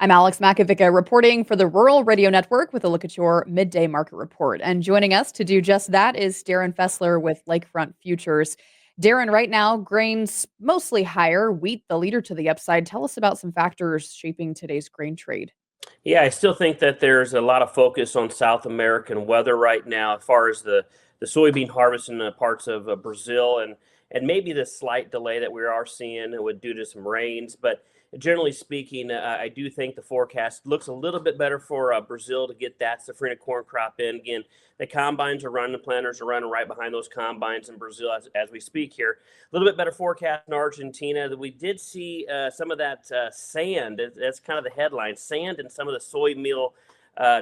I'm Alex Makovica reporting for the Rural Radio Network with a look at your midday market report. And joining us to do just that is Darin Fessler with Lakefront Futures. Darin, right now, grains mostly higher, wheat the leader to the upside. Tell us about some factors shaping today's grain trade. Yeah, I still think that there's a lot of focus on South American weather right now, as far as the soybean harvest in parts of Brazil, and maybe the slight delay that we are seeing would due to some rains. But generally speaking, I do think the forecast looks a little bit better for Brazil to get that safrinha corn crop in. Again, the combines are running, the planters are running right behind those combines in Brazil as we speak here. A little bit better forecast in Argentina. That we did see some of that sand. That's kind of the headline: sand and some of the soy meal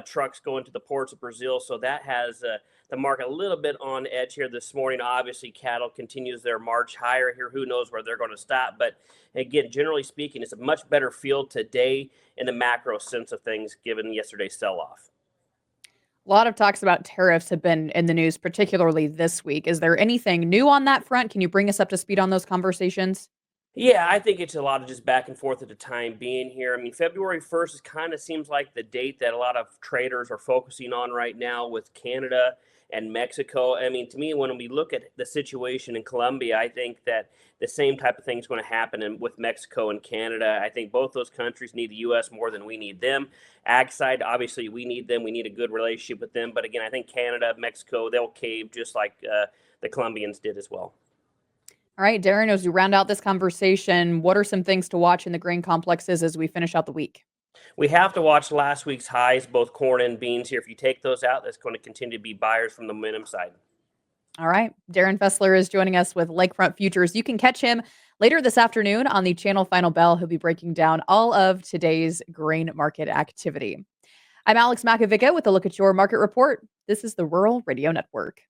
trucks going to the ports of Brazil. So that has the market a little bit on edge here this morning. Obviously, cattle continues their march higher here. Who knows where they're going to stop? But again, generally speaking, it's a much better field today in the macro sense of things, given yesterday's sell-off. A lot of talks about tariffs have been in the news, particularly this week. Is there anything new on that front? Can you bring us up to speed on those conversations? Yeah, I think it's a lot of just back and forth at the time being here. I mean, February 1st is kind of seems like the date that a lot of traders are focusing on right now with Canada and Mexico. I mean, to me, when we look at the situation in Colombia, I think that the same type of thing is going to happen with Mexico and Canada. I think both those countries need the U.S. more than we need them. Ag side, obviously, we need them. We need a good relationship with them. But again, I think Canada, Mexico, they'll cave just like the Colombians did as well. All right, Darin, as we round out this conversation, what are some things to watch in the grain complexes as we finish out the week? We have to watch last week's highs, both corn and beans here. If you take those out, that's going to continue to be buyers from the momentum side. All right. Darin Fessler is joining us with Lakefront Futures. You can catch him later this afternoon on the channel Final Bell. He'll be breaking down all of today's grain market activity. I'm Alex Makovica with a look at your market report. This is the Rural Radio Network.